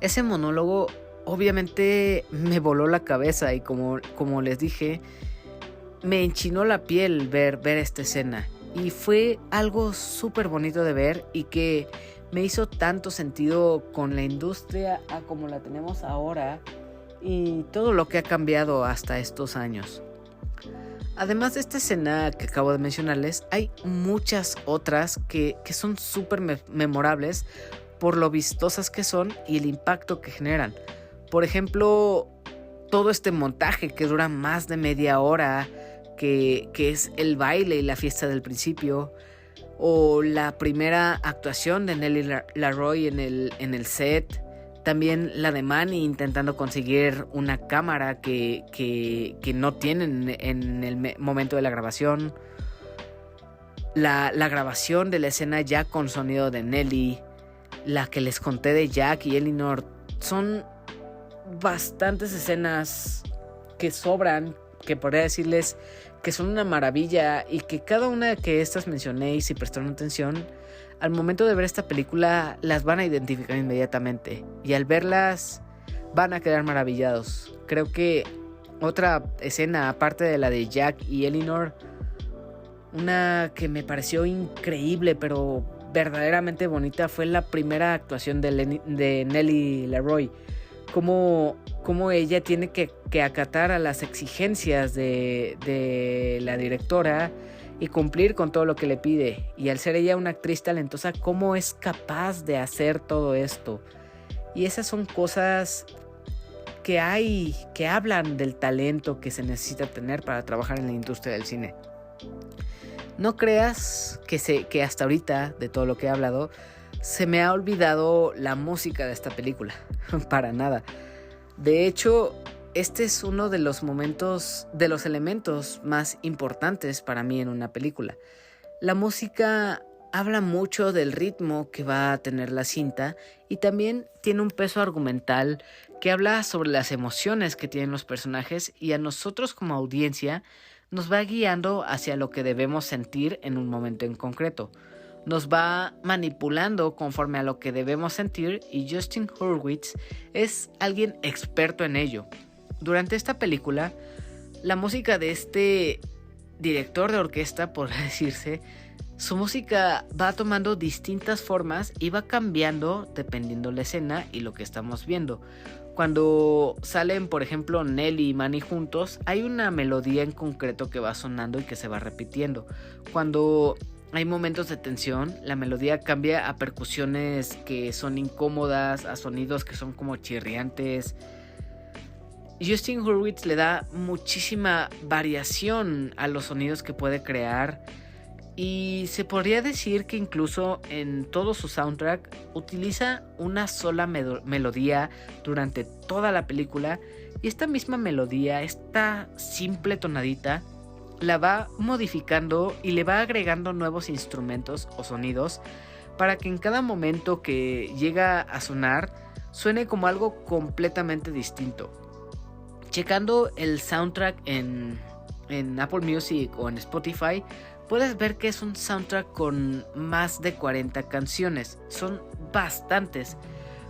Ese monólogo obviamente me voló la cabeza y como les dije, me enchinó la piel ver esta escena. Y fue algo súper bonito de ver y que me hizo tanto sentido con la industria a como la tenemos ahora y todo lo que ha cambiado hasta estos años. Además de esta escena que acabo de mencionarles, hay muchas otras que son súper memorables por lo vistosas que son y el impacto que generan. Por ejemplo, todo este montaje que dura más de media hora, que es el baile y la fiesta del principio, o la primera actuación de Nellie LaRoy en el set. También la de Manny intentando conseguir una cámara que no tienen en el momento de la grabación. La grabación de la escena ya con sonido de Nellie. La que les conté de Jack y Eleanor. Son bastantes escenas que sobran, que podría decirles que son una maravilla y que cada una que estas mencioné, y si prestaron atención, al momento de ver esta película las van a identificar inmediatamente y al verlas van a quedar maravillados. Creo que otra escena aparte de la de Jack y Eleanor, una que me pareció increíble pero verdaderamente bonita, fue la primera actuación de Nellie LaRoy. Cómo ella tiene que acatar a las exigencias de la directora y cumplir con todo lo que le pide. Y al ser ella una actriz talentosa, cómo es capaz de hacer todo esto. Y esas son cosas que hablan del talento que se necesita tener para trabajar en la industria del cine. No creas que hasta ahorita, de todo lo que he hablado, se me ha olvidado la música de esta película. Para nada. De hecho, este es uno de los elementos más importantes para mí en una película. La música habla mucho del ritmo que va a tener la cinta y también tiene un peso argumental que habla sobre las emociones que tienen los personajes y a nosotros como audiencia nos va guiando hacia lo que debemos sentir en un momento en concreto. Nos va manipulando conforme a lo que debemos sentir y Justin Hurwitz es alguien experto en ello. Durante esta película, la música de este director de orquesta, por decirse, su música va tomando distintas formas y va cambiando dependiendo la escena y lo que estamos viendo. Cuando salen, por ejemplo, Nelly y Manny juntos, hay una melodía en concreto que va sonando y que se va repitiendo. Cuando hay momentos de tensión, la melodía cambia a percusiones que son incómodas, a sonidos que son como chirriantes. Justin Hurwitz le da muchísima variación a los sonidos que puede crear y se podría decir que incluso en todo su soundtrack utiliza una sola melodía durante toda la película y esta misma melodía, esta simple tonadita, la va modificando y le va agregando nuevos instrumentos o sonidos para que en cada momento que llega a sonar suene como algo completamente distinto. Checando el soundtrack en Apple Music o en Spotify, puedes ver que es un soundtrack con más de 40 canciones. Son bastantes,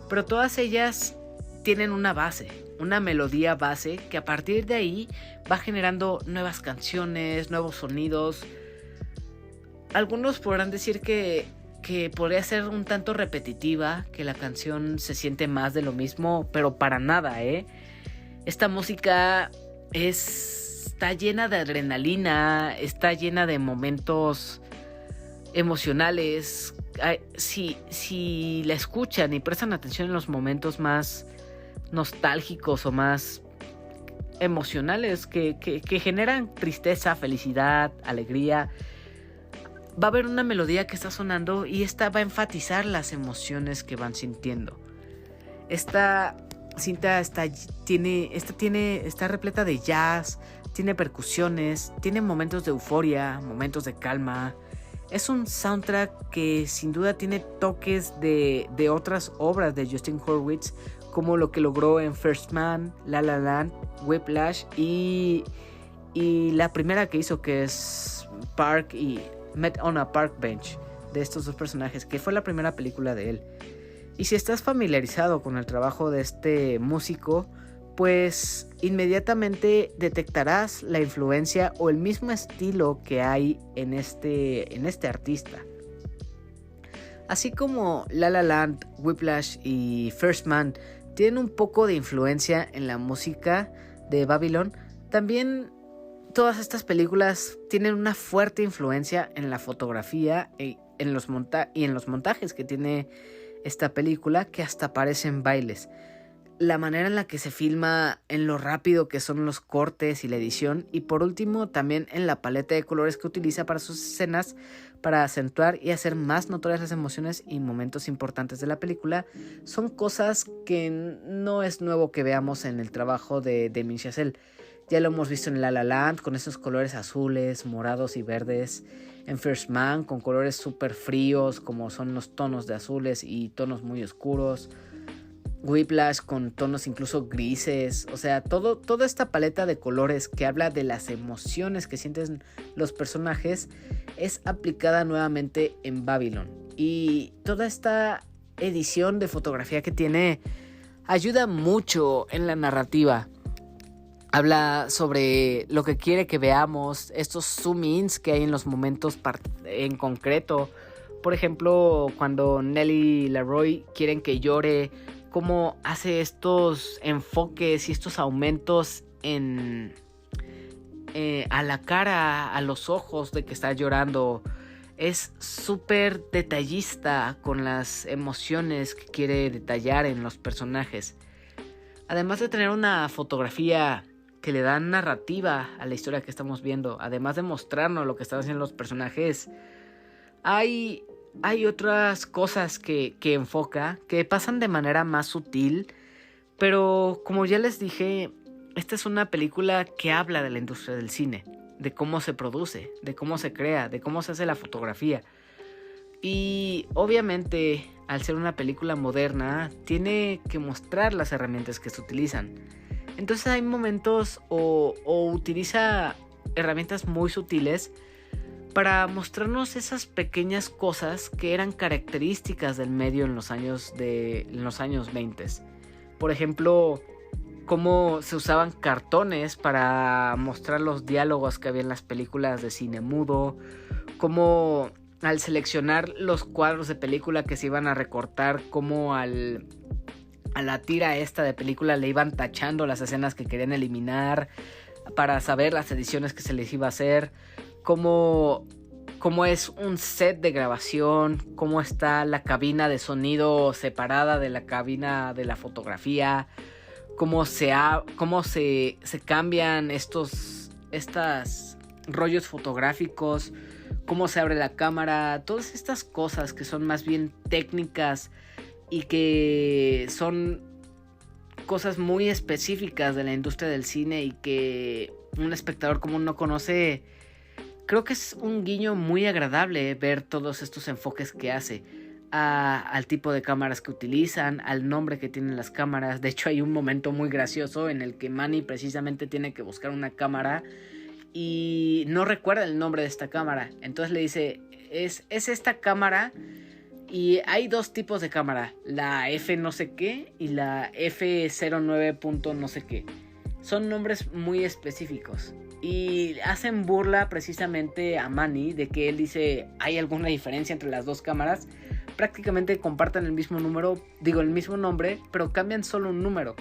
pero todas ellas tienen una base, una melodía base que a partir de ahí va generando nuevas canciones, nuevos sonidos. Algunos podrán decir que podría ser un tanto repetitiva, que la canción se siente más de lo mismo, pero para nada, Esta música está llena de adrenalina, está llena de momentos emocionales. Si la escuchan y prestan atención en los momentos más nostálgicos o más emocionales que generan tristeza, felicidad, alegría, va a haber una melodía que está sonando y esta va a enfatizar las emociones que van sintiendo. Esta cinta está repleta de jazz, tiene percusiones, tiene momentos de euforia, momentos de calma. Es un soundtrack que sin duda tiene toques de otras obras de Justin Hurwitz, como lo que logró en First Man, La La Land, Whiplash y la primera que hizo, que es Park y Met on a Park Bench, de estos dos personajes, que fue la primera película de él. Y si estás familiarizado con el trabajo de este músico, pues inmediatamente detectarás la influencia o el mismo estilo que hay en este artista. Así como La La Land, Whiplash y First Man tienen un poco de influencia en la música de Babylon, también todas estas películas tienen una fuerte influencia en la fotografía y en los montajes que tiene esta película, que hasta parecen bailes. La manera en la que se filma, en lo rápido que son los cortes y la edición, y por último también en la paleta de colores que utiliza para sus escenas, para acentuar y hacer más notorias las emociones y momentos importantes de la película, son cosas que no es nuevo que veamos en el trabajo de Damien Chazelle. Ya lo hemos visto en La La Land con esos colores azules, morados y verdes. En First Man con colores súper fríos como son los tonos de azules y tonos muy oscuros. Whiplash con tonos incluso grises. O sea, toda esta paleta de colores que habla de las emociones que sienten los personajes es aplicada nuevamente en Babylon. Y toda esta edición de fotografía que tiene ayuda mucho en la narrativa. Habla sobre lo que quiere que veamos, estos zoom-ins que hay en los momentos en concreto. Por ejemplo, cuando Nelly y Leroy quieren que llore, cómo hace estos enfoques y estos aumentos a la cara, a los ojos de que está llorando. Es súper detallista con las emociones que quiere detallar en los personajes. Además de tener una fotografía que le da narrativa a la historia que estamos viendo, además de mostrarnos lo que están haciendo los personajes, hay otras cosas que enfoca, que pasan de manera más sutil, pero como ya les dije, esta es una película que habla de la industria del cine, de cómo se produce, de cómo se crea, de cómo se hace la fotografía. Y obviamente, al ser una película moderna, tiene que mostrar las herramientas que se utilizan. Entonces hay momentos o utiliza herramientas muy sutiles para mostrarnos esas pequeñas cosas que eran características del medio en los años 20. Por ejemplo, cómo se usaban cartones para mostrar los diálogos que había en las películas de cine mudo, cómo al seleccionar los cuadros de película que se iban a recortar, cómo a la tira esta de película le iban tachando las escenas que querían eliminar para saber las ediciones que se les iba a hacer, cómo es un set de grabación, cómo está la cabina de sonido separada de la cabina de la fotografía, cómo se cambian estos rollos fotográficos, cómo se abre la cámara, todas estas cosas que son más bien técnicas y que son cosas muy específicas de la industria del cine y que un espectador común no conoce. Creo que es un guiño muy agradable ver todos estos enfoques que hace al tipo de cámaras que utilizan, al nombre que tienen las cámaras. De hecho, hay un momento muy gracioso en el que Manny precisamente tiene que buscar una cámara y no recuerda el nombre de esta cámara. Entonces le dice, es esta cámara, y hay dos tipos de cámara, la F no sé qué y la F09. No sé qué. Son nombres muy específicos y hacen burla precisamente a Manny de que él dice, ¿hay alguna diferencia entre las dos cámaras? Prácticamente comparten el mismo nombre, pero cambian solo un número.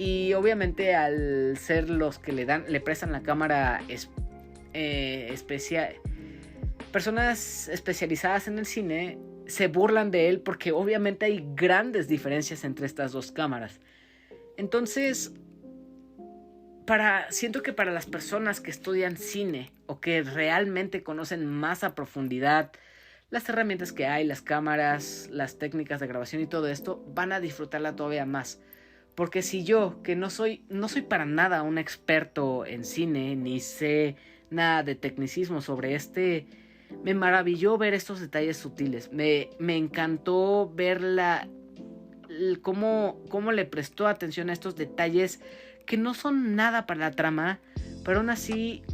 Y obviamente al ser los que le prestan la cámara personas especializadas en el cine, se burlan de él porque obviamente hay grandes diferencias entre estas dos cámaras. Entonces, siento que para las personas que estudian cine o que realmente conocen más a profundidad las herramientas que hay, las cámaras, las técnicas de grabación y todo esto, van a disfrutarla todavía más. Porque si yo, que no soy para nada un experto en cine, ni sé nada de tecnicismo sobre me maravilló ver estos detalles sutiles. Me encantó ver cómo le prestó atención a estos detalles que no son nada para la trama, pero aún así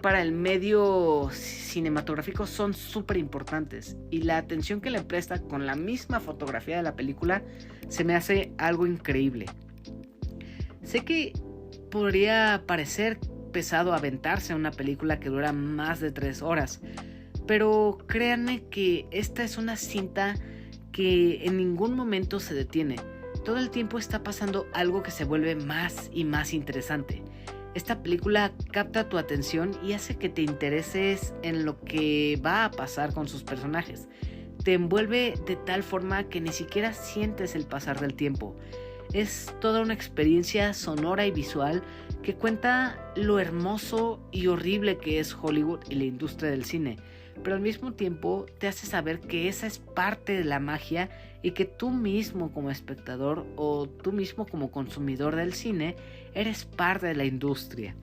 para el medio cinematográfico son súper importantes. Y la atención que le presta con la misma fotografía de la película se me hace algo increíble. Sé que podría parecer pesado aventarse a una película que dura más de 3 horas, pero créanme que esta es una cinta que en ningún momento se detiene. Todo el tiempo está pasando algo que se vuelve más y más interesante. Esta película capta tu atención y hace que te intereses en lo que va a pasar con sus personajes. Te envuelve de tal forma que ni siquiera sientes el pasar del tiempo. Es toda una experiencia sonora y visual que cuenta lo hermoso y horrible que es Hollywood y la industria del cine, pero al mismo tiempo te hace saber que esa es parte de la magia y que tú mismo como espectador o tú mismo como consumidor del cine eres parte de la industria.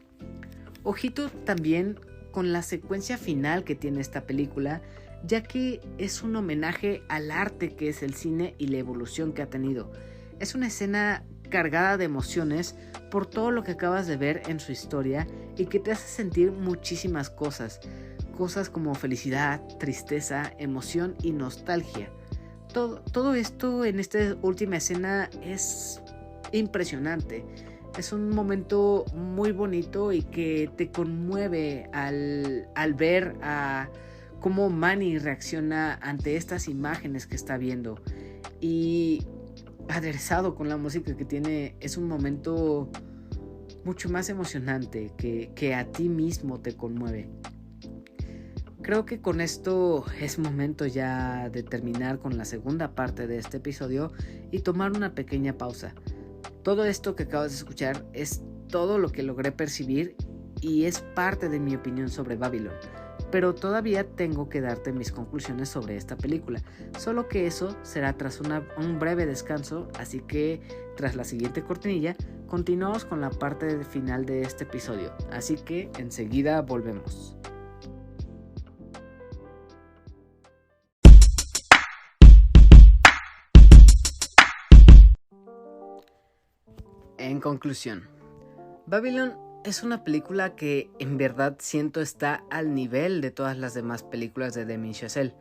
Ojito también con la secuencia final que tiene esta película, ya que es un homenaje al arte que es el cine y la evolución que ha tenido. Es una escena cargada de emociones por todo lo que acabas de ver en su historia y que te hace sentir muchísimas cosas como felicidad, tristeza, emoción y nostalgia. Todo esto en esta última escena es impresionante. Es un momento muy bonito y que te conmueve al ver a cómo Manny reacciona ante estas imágenes que está viendo. Y aderezado con la música que tiene, es un momento mucho más emocionante que a ti mismo te conmueve. Creo que con esto es momento ya de terminar con la segunda parte de este episodio y tomar una pequeña pausa. Todo esto que acabas de escuchar es todo lo que logré percibir y es parte de mi opinión sobre Babylon. Pero todavía tengo que darte mis conclusiones sobre esta película, solo que eso será tras un breve descanso, así que tras la siguiente cortinilla continuamos con la parte final de este episodio, así que enseguida volvemos. En conclusión, Babylon es una película que en verdad siento está al nivel de todas las demás películas de Damien Chazelle.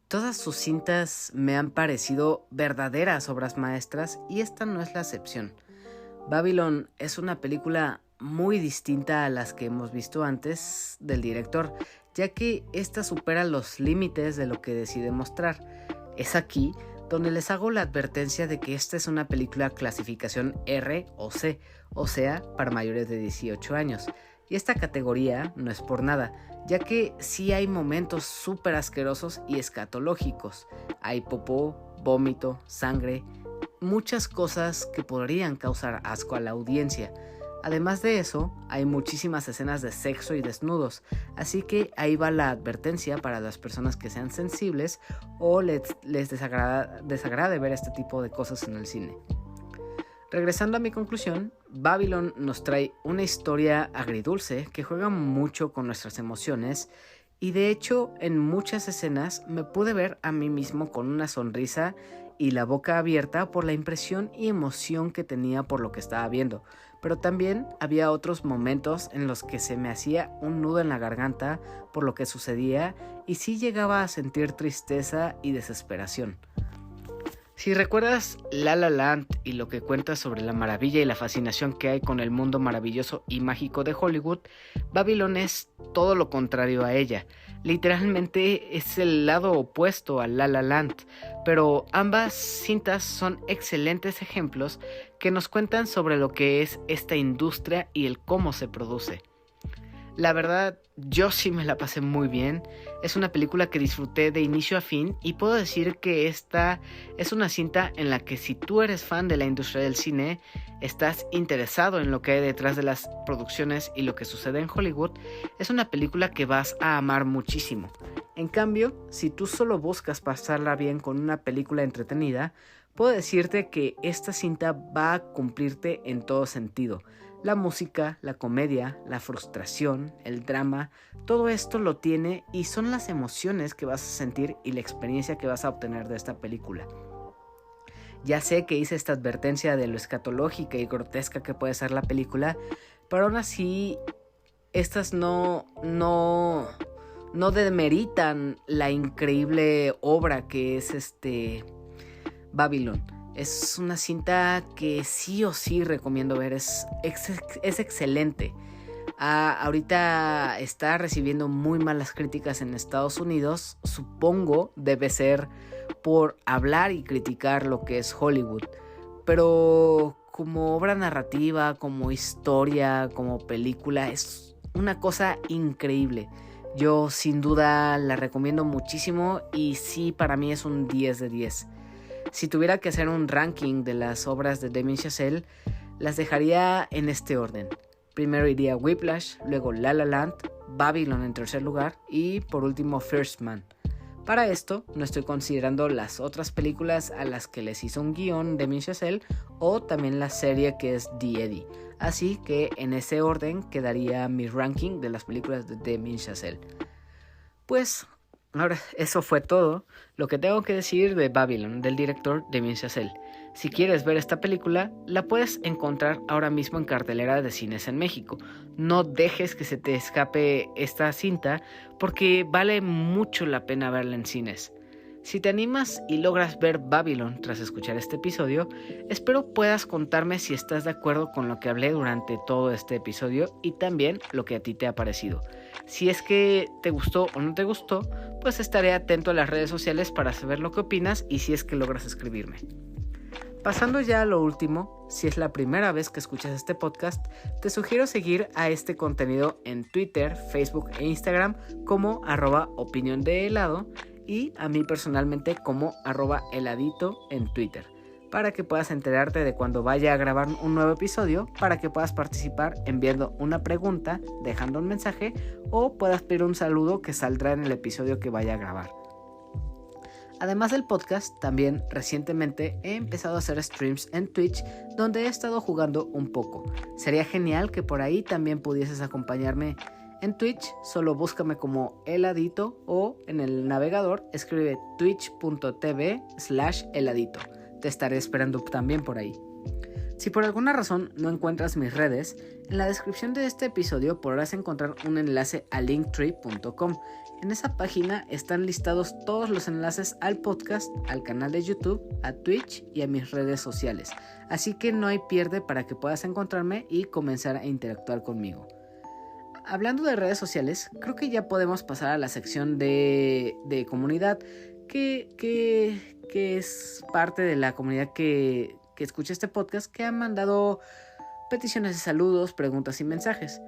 Todas sus cintas me han parecido verdaderas obras maestras y esta no es la excepción. Babylon es una película muy distinta a las que hemos visto antes del director, ya que esta supera los límites de lo que decide mostrar. Es aquí donde les hago la advertencia de que esta es una película clasificación R o C, o sea, para mayores de 18 años. Y esta categoría no es por nada, ya que sí hay momentos súper asquerosos y escatológicos. Hay popó, vómito, sangre, muchas cosas que podrían causar asco a la audiencia. Además de eso, hay muchísimas escenas de sexo y desnudos, así que ahí va la advertencia para las personas que sean sensibles o les desagrade ver este tipo de cosas en el cine. Regresando a mi conclusión, Babylon nos trae una historia agridulce que juega mucho con nuestras emociones y de hecho en muchas escenas me pude ver a mí mismo con una sonrisa y la boca abierta por la impresión y emoción que tenía por lo que estaba viendo. Pero también había otros momentos en los que se me hacía un nudo en la garganta por lo que sucedía y sí llegaba a sentir tristeza y desesperación. Si recuerdas La La Land y lo que cuenta sobre la maravilla y la fascinación que hay con el mundo maravilloso y mágico de Hollywood, Babylon es todo lo contrario a ella. Literalmente es el lado opuesto a La La Land, pero ambas cintas son excelentes ejemplos que nos cuentan sobre lo que es esta industria y el cómo se produce. La verdad, yo sí me la pasé muy bien. Es una película que disfruté de inicio a fin y puedo decir que esta es una cinta en la que si tú eres fan de la industria del cine, estás interesado en lo que hay detrás de las producciones y lo que sucede en Hollywood, es una película que vas a amar muchísimo. En cambio, si tú solo buscas pasarla bien con una película entretenida, puedo decirte que esta cinta va a cumplirte en todo sentido. La música, la comedia, la frustración, el drama, todo esto lo tiene y son las emociones que vas a sentir y la experiencia que vas a obtener de esta película. Ya sé que hice esta advertencia de lo escatológica y grotesca que puede ser la película, pero aún así estas no demeritan la increíble obra que es Babylon. Es una cinta que sí o sí recomiendo ver, es excelente. Ahorita está recibiendo muy malas críticas en Estados Unidos, supongo debe ser por hablar y criticar lo que es Hollywood, pero como obra narrativa, como historia, como película, es una cosa increíble. Yo sin duda la recomiendo muchísimo y sí, para mí es un 10 de 10. Si tuviera que hacer un ranking de las obras de Damien Chazelle, las dejaría en este orden. Primero iría Whiplash, luego La La Land, Babylon en tercer lugar y por último First Man. Para esto no estoy considerando las otras películas a las que les hizo un guión Damien Chazelle o también la serie que es The Eddie. Así que en ese orden quedaría mi ranking de las películas de Damien Chazelle. Pues ahora, eso fue todo lo que tengo que decir de Babylon, del director Damien Chazelle. Si quieres ver esta película, la puedes encontrar ahora mismo en cartelera de cines en México. No dejes que se te escape esta cinta porque vale mucho la pena verla en cines. Si te animas y logras ver Babylon tras escuchar este episodio, espero puedas contarme si estás de acuerdo con lo que hablé durante todo este episodio y también lo que a ti te ha parecido. Si es que te gustó o no te gustó, pues estaré atento a las redes sociales para saber lo que opinas y si es que logras escribirme. Pasando ya a lo último, si es la primera vez que escuchas este podcast, te sugiero seguir a este contenido en Twitter, Facebook e Instagram como @opiniondehelado y a mí personalmente como @heladito en Twitter. para que puedas enterarte de cuando vaya a grabar un nuevo episodio, para que puedas participar enviando una pregunta, dejando un mensaje o puedas pedir un saludo que saldrá en el episodio que vaya a grabar. Además del podcast, también recientemente he empezado a hacer streams en Twitch donde he estado jugando un poco. Sería genial que por ahí también pudieses acompañarme en Twitch. Solo búscame como Heladito o en el navegador escribe twitch.tv/heladito. Te estaré esperando también por ahí. Si por alguna razón no encuentras mis redes, en la descripción de este episodio podrás encontrar un enlace a linktree.com. En esa página están listados todos los enlaces al podcast, al canal de YouTube, a Twitch y a mis redes sociales. Así que no hay pierde para que puedas encontrarme y comenzar a interactuar conmigo. Hablando de redes sociales, creo que ya podemos pasar a la sección de comunidad, que es parte de la comunidad que escucha este podcast, que han mandado peticiones de saludos, preguntas y mensajes.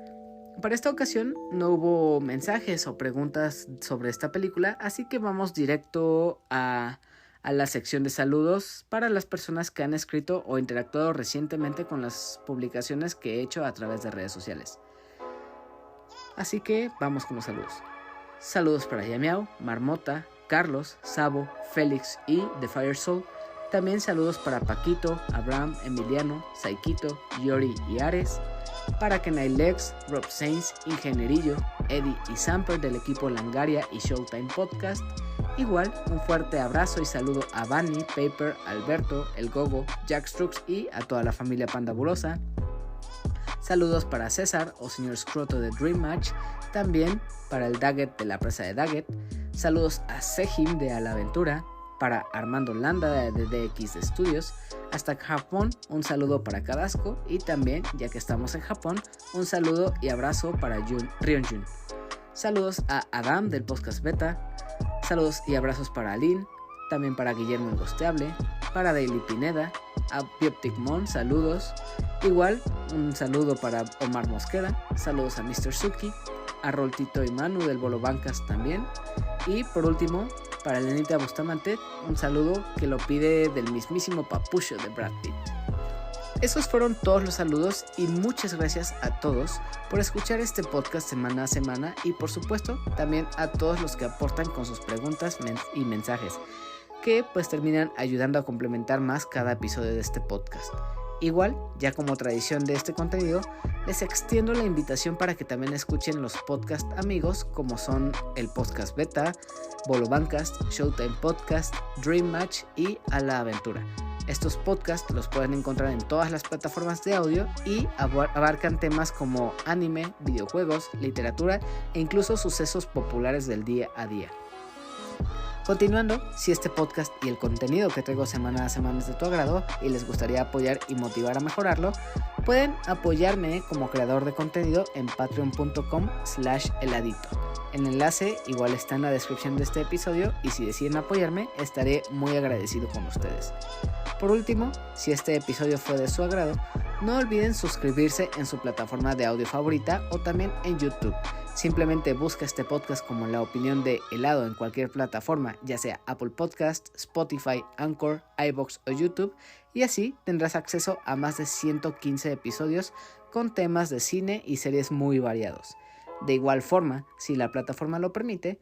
Para esta ocasión no hubo mensajes o preguntas sobre esta película, así que vamos directo a la sección de saludos para las personas que han escrito o interactuado recientemente con las publicaciones que he hecho a través de redes sociales. Así que vamos con los saludos. Saludos para Yamiao, Marmota, Carlos, Sabo, Félix y The Fire Soul. También saludos para Paquito, Abraham, Emiliano, Saikito, Yori y Ares. Para Kenai Lex, Rob Sainz, Ingenierillo, Eddie y Samper del equipo Langaria y Showtime Podcast. Igual, un fuerte abrazo y saludo a Bunny, Paper, Alberto, El Gogo, Jack Strux y a toda la familia Pandabulosa. Saludos para César o señor Scroto de Dream Match, también para el Daggett de la presa de Daggett. Saludos a Sejim de A la Aventura, para Armando Landa de DX Studios. Hasta Japón, un saludo para Cadasco y también, ya que estamos en Japón, un saludo y abrazo para Ryonjun. Saludos a Adam del Podcast Beta. Saludos y abrazos para Aline, también para Guillermo el Gosteable, para Daily Pineda, a Bioptic Mon, saludos. Igual, un saludo para Omar Mosqueda, saludos a Mr. Suki, a Roltito y Manu del Bolo Bancas también. Y por último, para Lenita Bustamante, un saludo que lo pide del mismísimo papucho de Brad Pitt. Esos fueron todos los saludos y muchas gracias a todos por escuchar este podcast semana a semana y por supuesto también a todos los que aportan con sus preguntas y mensajes que pues terminan ayudando a complementar más cada episodio de este podcast. Igual, ya como tradición de este contenido, les extiendo la invitación para que también escuchen los podcast amigos como son el Podcast Beta, Bolo Bancast, Showtime Podcast, Dream Match y A la Aventura. Estos podcasts los pueden encontrar en todas las plataformas de audio y abarcan temas como anime, videojuegos, literatura e incluso sucesos populares del día a día. Continuando, si este podcast y el contenido que traigo semana a semana es de tu agrado y les gustaría apoyar y motivar a mejorarlo, pueden apoyarme como creador de contenido en patreon.com/heladito. El enlace igual está en la descripción de este episodio y si deciden apoyarme estaré muy agradecido con ustedes. Por último, si este episodio fue de su agrado, no olviden suscribirse en su plataforma de audio favorita o también en YouTube. Simplemente busca este podcast como La Opinión de Helado en cualquier plataforma, ya sea Apple Podcast, Spotify, Anchor, iVoox o YouTube, y así tendrás acceso a más de 115 episodios con temas de cine y series muy variados. De igual forma, si la plataforma lo permite,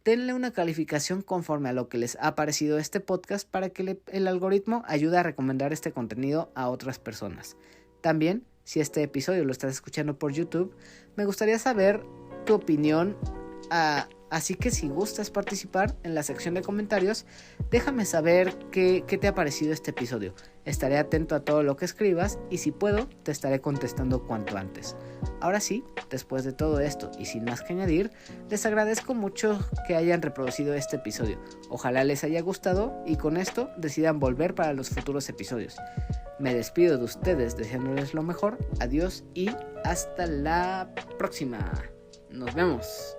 denle una calificación conforme a lo que les ha parecido este podcast para que el algoritmo ayude a recomendar este contenido a otras personas. También, si este episodio lo estás escuchando por YouTube, me gustaría saber tu opinión, así que si gustas participar en la sección de comentarios, déjame saber qué te ha parecido este episodio. Estaré atento a todo lo que escribas y si puedo, te estaré contestando cuanto antes. Ahora sí, después de todo esto y sin más que añadir, les agradezco mucho que hayan reproducido este episodio. Ojalá les haya gustado y con esto decidan volver para los futuros episodios. Me despido de ustedes deseándoles lo mejor. Adiós y hasta la próxima. Nos vemos.